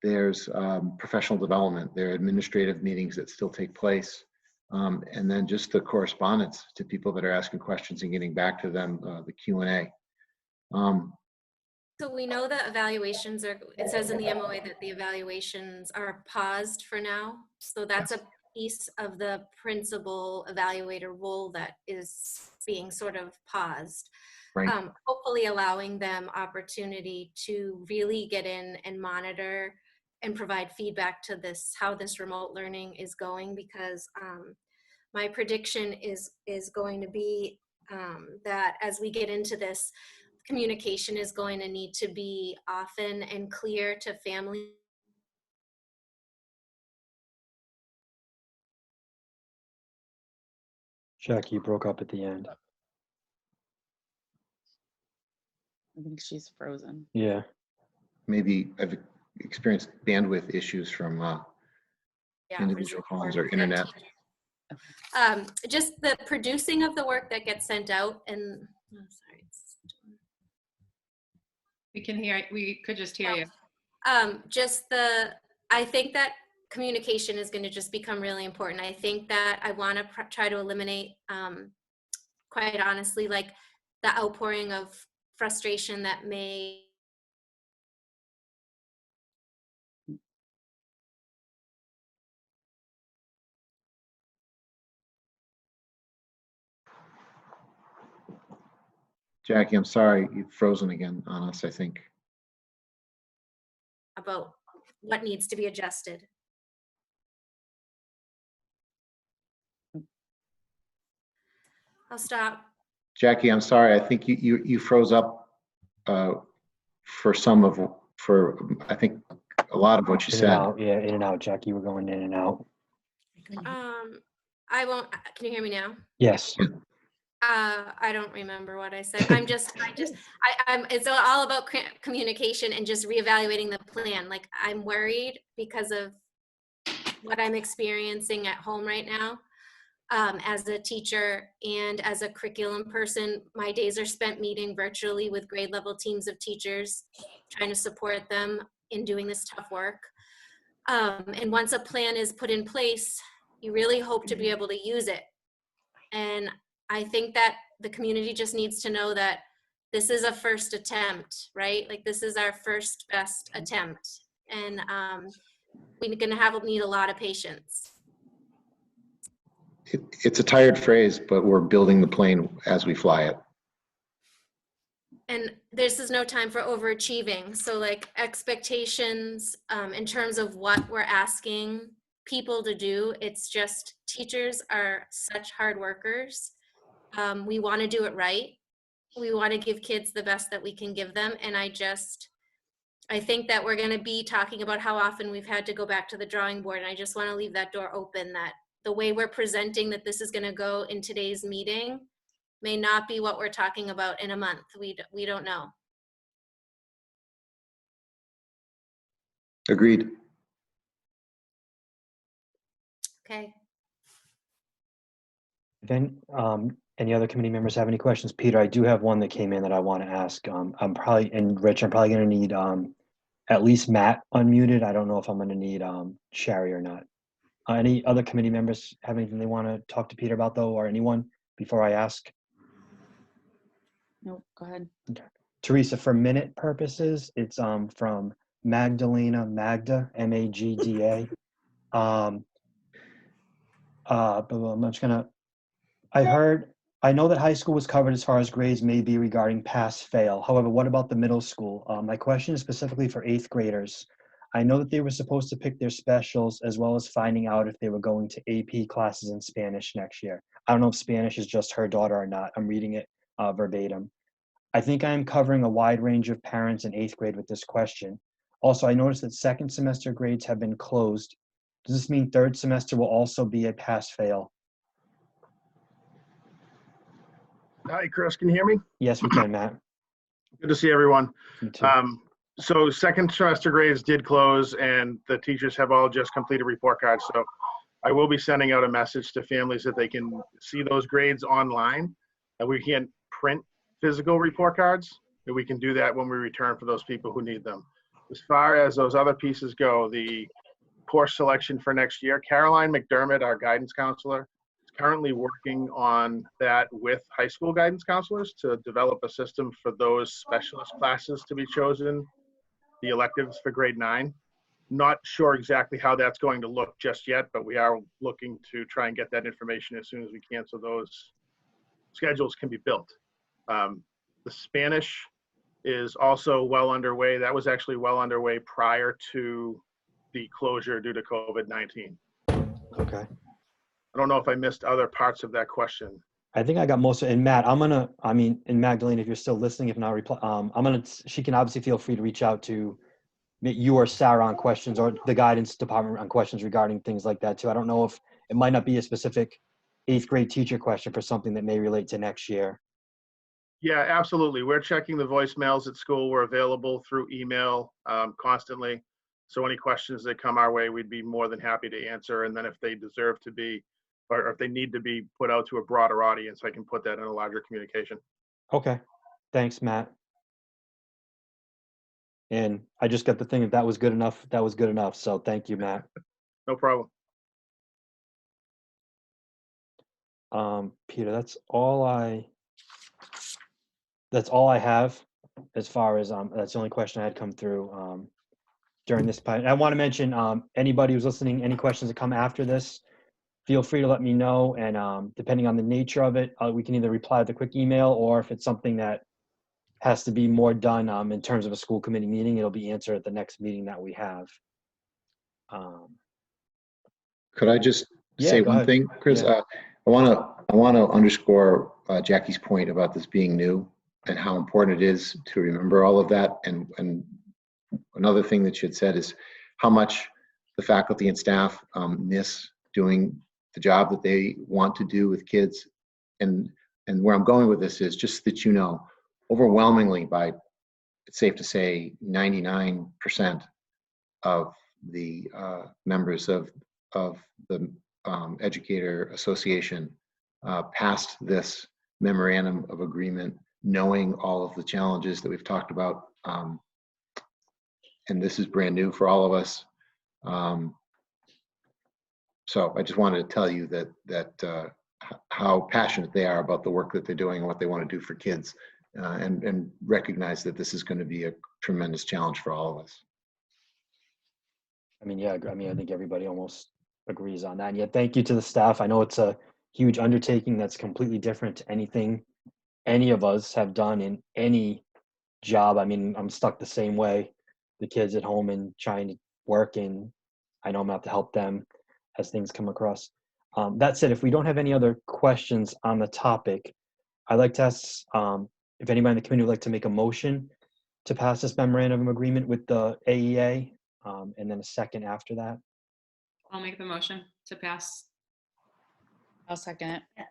There's professional development, there are administrative meetings that still take place, and then just the correspondence to people that are asking questions and getting back to them, the Q&A. So we know that evaluations are, it says in the MOA that the evaluations are paused for now. So that's a piece of the principal evaluator role that is being sort of paused. Right. Hopefully allowing them opportunity to really get in and monitor and provide feedback to this, how this remote learning is going, because my prediction is going to be that as we get into this, communication is going to need to be often and clear to families. Jackie, you broke up at the end. I think she's frozen. Yeah. Maybe I've experienced bandwidth issues from individual phones or internet. Just the producing of the work that gets sent out, and oh, sorry. We can hear, we could just hear you. I think that communication is going to just become really important. I think that I want to try to eliminate, quite honestly, like the outpouring of frustration that may Jackie, I'm sorry, you've frozen again on us, I think. about what needs to be adjusted. I'll stop. Jackie, I'm sorry, I think you froze up for I think a lot of what you In said. and out. Yeah, in and out, Jackie. We're going in and out. I won't, can you hear me now? Yes. I don't remember what I said. I'm it's all about communication and just reevaluating the plan. Like, I'm worried because of what I'm experiencing at home right now. As a teacher and as a curriculum person, my days are spent meeting virtually with grade level teams of teachers, trying to support them in doing this tough work. And once a plan is put in place, you really hope to be able to use it. And I think that the community just needs to know that this is a first attempt, right? Like, this is our first best attempt. And we're gonna need a lot of patience. It's a tired phrase, but we're building the plane as we fly it. And this is no time for overachieving. So, like, expectations in terms of what we're asking people to do, it's just, teachers are such hard workers. We want to do it right. We want to give kids the best that we can give them. And I think that we're going to be talking about how often we've had to go back to the drawing board. And I just want to leave that door open, that the way we're presenting that this is going to go in today's meeting may not be what we're talking about in a month. We don't know. Agreed. Okay. Then, any other committee members have any questions? Peter, I do have one that came in that I want to ask. And Rich, I'm probably going to need at least Matt unmuted. I don't know if I'm going to need Sherry or not. Any other committee members have anything they want to talk to Peter about, though, or anyone before I ask? No, go ahead. Okay. Teresa, for minute purposes, it's from Magda, M-A-G-D-A. But I'm just gonna, I know that high school was covered as far as grades may be regarding pass fail. However, what about the middle school? My question is specifically for 8th graders. I know that they were supposed to pick their specials as well as finding out if they were going to AP classes in Spanish next year. I don't know if Spanish is just her daughter or not. I'm reading it verbatim. I think I'm covering a wide range of parents in 8th grade with this question. Also, I noticed that 2nd semester grades have been closed. Does this mean 3rd semester will also be a pass-fail? Hi, Chris, can you hear me? Yes, we can, Matt. Good to see everyone. Me too. So 2nd semester grades did close and the teachers have all just completed report cards. So I will be sending out a message to families that they can see those grades online. And we can't print physical report cards, and we can do that when we return for those people who need them. As far as those other pieces go, the course selection for next year, Caroline McDermott, our guidance counselor, is currently working on that with high school guidance counselors to develop a system for those specialist classes to be chosen, the electives for grade 9. Not sure exactly how that's going to look just yet, but we are looking to try and get that information as soon as we can so those schedules can be built. The Spanish is also well underway. That was actually well underway prior to the closure due to COVID-19. Okay. I don't know if I missed other parts of that question. I think I got most of it. And Matt, and Magdalene, if you're still listening, if not, she can obviously feel free to reach out to you or Sarah on questions, or the guidance department on questions regarding things like that too. I don't know if it might not be a specific 8th grade teacher question for something that may relate to next year. Yeah, absolutely. We're checking the voicemails at school. We're available through email constantly. So any questions that come our way, we'd be more than happy to answer. And then if they deserve to be, or if they need to be put out to a broader audience, I can put that in a larger communication. Okay. Thanks, Matt. And I just got the thing, if that was good enough, that was good enough. So thank you, Matt. No problem. Peter, that's all I have as far as, that's the only question I had come through during this part. I want to mention, anybody who's listening, any questions that come after this, feel free to let me know. And depending on the nature of it, we can either reply with a quick email, or if it's something that has to be more done in terms of a school committee meeting, it'll be answered at the next meeting that we have. Could I just Yeah, say go one ahead. thing, Chris? Yeah. I want to underscore Jackie's point about this being new and how important it is to remember all of that. And another thing that you had said is how much the faculty and staff miss doing the job that they want to do with kids. And where I'm going with this is just that, you know, overwhelmingly, by, it's safe to say, 99% of the members of the Educator Association passed this memorandum of agreement, knowing all of the challenges that we've talked about. And this is brand new for all of us. So I just wanted to tell you that how passionate they are about the work that they're doing and what they want to do for kids, and recognize that this is going to be a tremendous challenge for all of us. I mean, yeah, I think everybody almost agrees on that. And yet, thank you to the staff. I know it's a huge undertaking that's completely different to anything any of us have done in any job. I mean, I'm stuck the same way. The kids at home and trying to work, and I know I'm gonna have to help them as things come across. That said, if we don't have any other questions on the topic, I'd like to ask if anybody in the committee would like to make a motion to pass this memorandum of agreement with the AEA, and then a second after that. I'll make the motion to pass. I'll second it.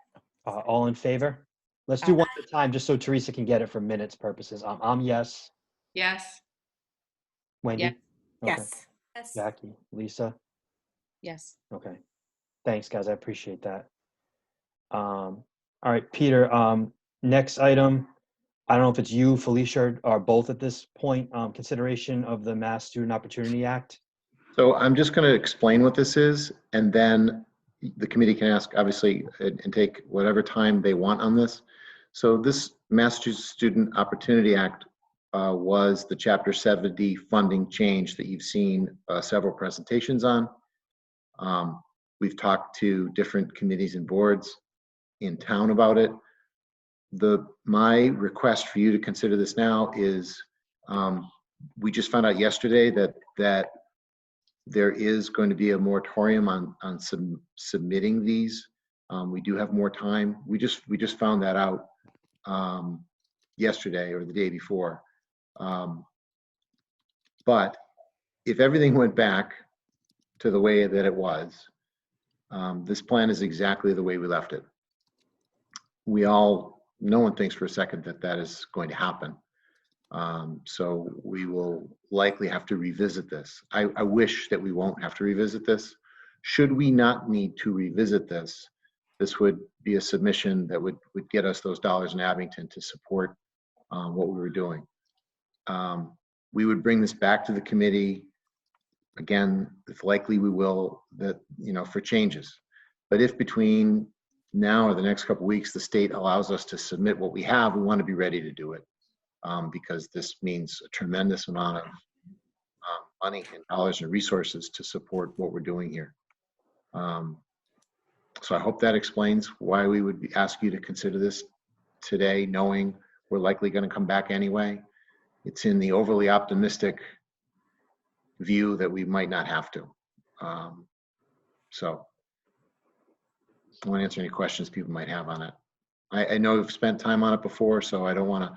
All in favor? Let's do one at a time, just so Teresa can get it for minutes purposes. I'm yes. Yes. Wendy? Yes. Okay. Yes. Yes. Jackie? Lisa? Yes. Okay. Thanks, guys. I appreciate that. All right, Peter, next item. I don't know if it's you, Felicia, or both at this point, consideration of the Mass Student Opportunity Act. So I'm just going to explain what this is, and then the committee can ask, obviously, and take whatever time they want on this. So this Massachusetts Student Opportunity Act was the Chapter 70 funding change that you've seen several presentations on. We've talked to different committees and boards in town about it. My request for you to consider this now is, we just found out yesterday that there is going to be a moratorium on submitting these. We do have more time. We just found that out yesterday or the day before. But if everything went back to the way that it was, this plan is exactly the way we left it. No one thinks for a second that that is going to happen. So we will likely have to revisit this. I wish that we won't have to revisit this. Should we not need to revisit this, this would be a submission that would get us those dollars in Abington to support what we were doing. We would bring this back to the committee. Again, it's likely we will, for changes. But if between now or the next couple of weeks, the state allows us to submit what we have, we want to be ready to do it, because this means a tremendous amount of money and dollars and resources to support what we're doing here. So I hope that explains why we would ask you to consider this today, knowing we're likely going to come back anyway. It's in the overly optimistic view that we might not have to. So I want to answer any questions people might have on it. I know we've spent time on it before, so I don't want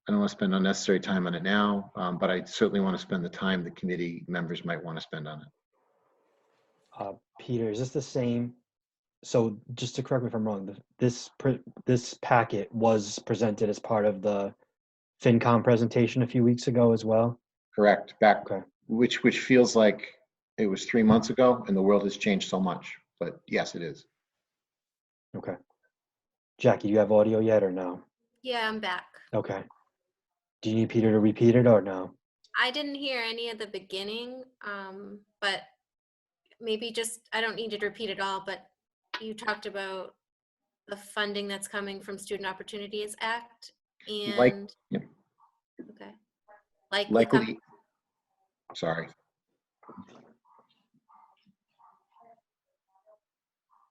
to spend unnecessary time on it now, but I certainly want to spend the time the committee members might want to spend on it. Peter, is this the same? So just to correct me if I'm wrong, this packet was presented as part of the FinCom presentation a few weeks ago as well? Correct. Which feels like it was 3 months ago, and the world has changed so much. But yes, it is. Okay. Jackie, do you have audio yet or no? Yeah, I'm back. Okay. Do you need Peter to repeat it or no? I didn't hear any of the beginning, but maybe I don't need you to repeat it all, but you talked about the funding that's coming from Student Opportunities Act and okay. Likely. Sorry.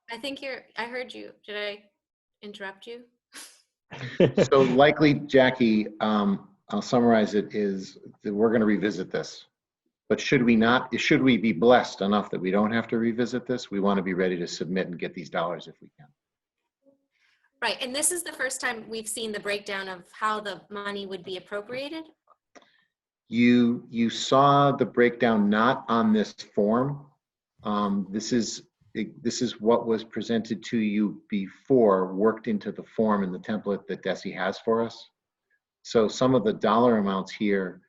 I heard you. Did I interrupt you? So likely, Jackie, I'll summarize it, is that we're going to revisit this. But should we be blessed enough that we don't have to revisit this? We want to be ready to submit and get these dollars if we can. Right, and this is the first time we've seen the breakdown of how the money would be appropriated? You saw the breakdown not on this form. This is what was presented to you before, worked into the form and the template that Desi has for us. So some of the dollar amounts here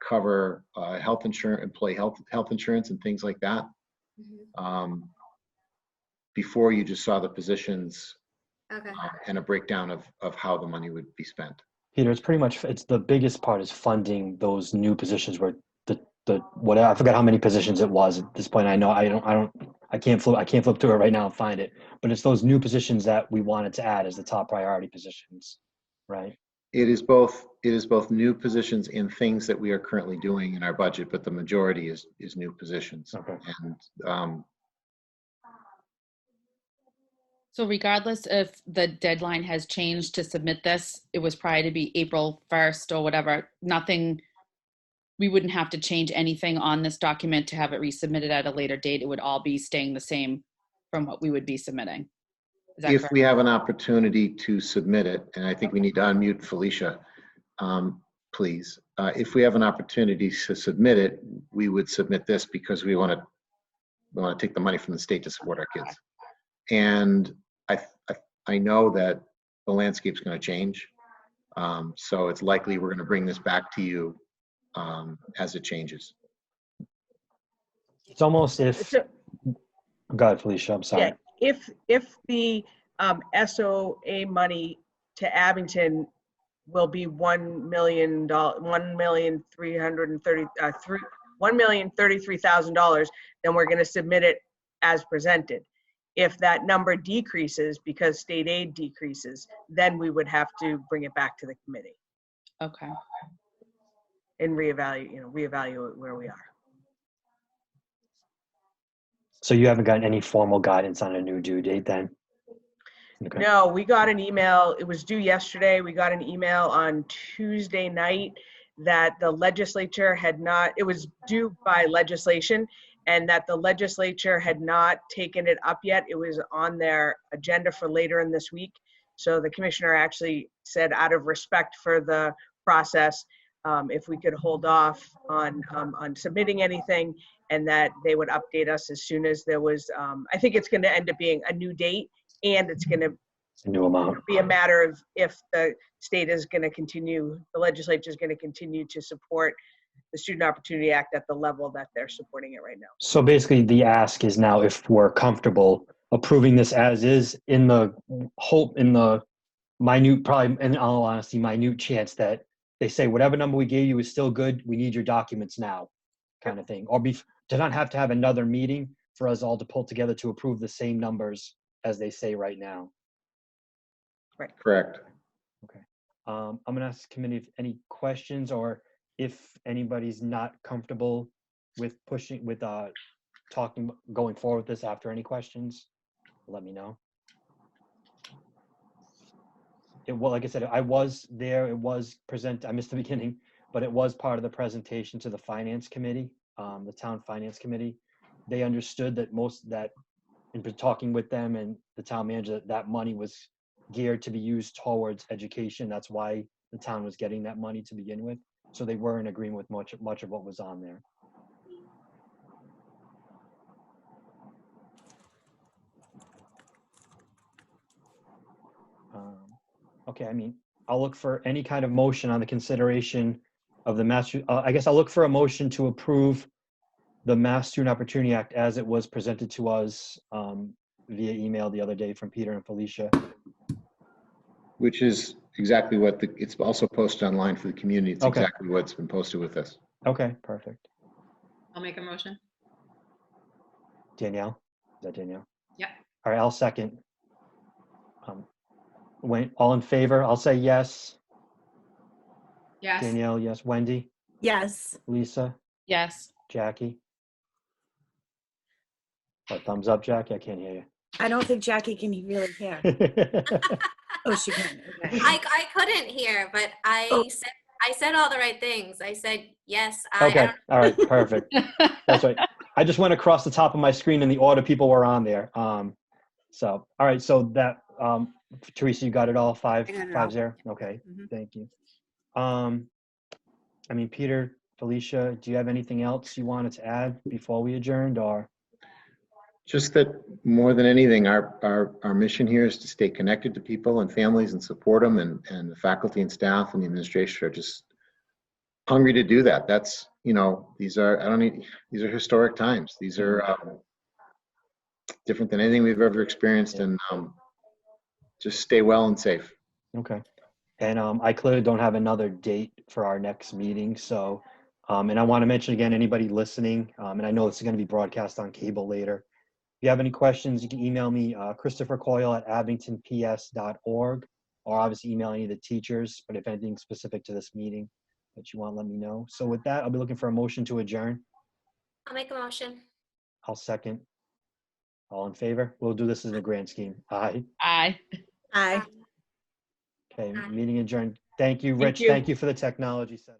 cover health insurance, employee health insurance, and things like that. Mm-hmm. Before, you just saw the positions, okay, and a breakdown of how the money would be spent. Peter, it's the biggest part is funding those new positions where whatever, I forgot how many positions it was at this point. I know I can't flip through it right now and find it, but it's those new positions that we wanted to add as the top priority positions, right? It is both new positions and things that we are currently doing in our budget, but the majority is new positions. Okay. And So regardless if the deadline has changed to submit this, it was prior to be April 1st or whatever, we wouldn't have to change anything on this document to have it resubmitted at a later date. It would all be staying the same from what we would be submitting. Is that if correct? we have an opportunity to submit it, and I think we need to unmute Felicia, please. If we have an opportunity to submit it, we would submit this because we want to take the money from the state to support our kids. And I know that the landscape's going to change. So it's likely we're going to bring this back to you as it changes. It's almost if, go ahead, Felicia, I'm sorry. Yeah, if the SOA money to Abington will be $1,033,000, then we're going to submit it as presented. If that number decreases because state aid decreases, then we would have to bring it back to the committee. Okay. And reevaluate where we are. So you haven't gotten any formal guidance on a new due date then? Okay. No, we got an email. It was due yesterday. We got an email on Tuesday night that the legislature it was due by legislation, and that the legislature had not taken it up yet. It was on their agenda for later in this week. So the commissioner actually said, out of respect for the process, if we could hold off on submitting anything, and that they would update us as soon as there was, I think it's going to end up being a new date, and it's going to new amount. be a matter of if the state is going to continue, the legislature is going to continue to support the Student Opportunity Act at the level that they're supporting it right now. So basically the ask is now, if we're comfortable approving this as is in the hope, in the minute, probably in all honesty, minute chance that they say whatever number we gave you is still good. We need your documents now, kind of thing. Or to not have to have another meeting for us all to pull together to approve the same numbers as they say right now. Correct. Okay. I'm gonna ask the committee if any questions, or if anybody's not comfortable with going forward with this after any questions, let me know. Well, like I said, I was there. It was I missed the beginning, but it was part of the presentation to the finance committee, the town finance committee. They understood that in talking with them and the town manager, that money was geared to be used towards education. That's why the town was getting that money to begin with. So they were in agreement with much of what was on there. Okay, I mean, I'll look for any kind of motion on the consideration of the I guess I'll look for a motion to approve the Mass Student Opportunity Act as it was presented to us via email the other day from Peter and Felicia. Which is exactly what it's also posted online for the community. It's Okay. exactly what's been posted with this. Okay, perfect. I'll make a motion. Danielle? Is that Danielle? Yep. All right, I'll second. All in favor? I'll say yes. Yes. Danielle, yes. Wendy? Yes. Lisa? Yes. Jackie? What, thumbs up, Jackie? I can't hear I don't think Jackie can really hear. you. Oh, she can. Okay. I couldn't hear, but Oh. I said all the right things. I said yes. Okay, all right, perfect. That's right. I just went across the top of my screen in the order people were on there. So, all right, so that, Teresa, you got it all? I got it all. 5-0? Okay, Mhm. thank you. I mean, Peter, Felicia, do you have anything else you wanted to add before we adjourned, or? Just that more than anything, our mission here is to stay connected to people and families and support them, and the faculty and staff and the administration are just hungry to do that. That's, these are historic times. These are different than anything we've ever experienced, and just stay well and safe. Okay. And I clearly don't have another date for our next meeting. So, and I want to mention again, anybody listening, and I know this is going to be broadcast on cable later. If you have any questions, you can email me, Christopher Coyle at abingtonps.org, or obviously email any of the teachers. But if anything specific to this meeting that you want, let me know. So with that, I'll be looking for a motion to adjourn. I'll make a motion. I'll second. All in favor? We'll do this in the grand scheme. Aye. Aye. Aye. Okay, meeting adjourned. Thank you, Thank Rich. you. Thank you for the technology setup.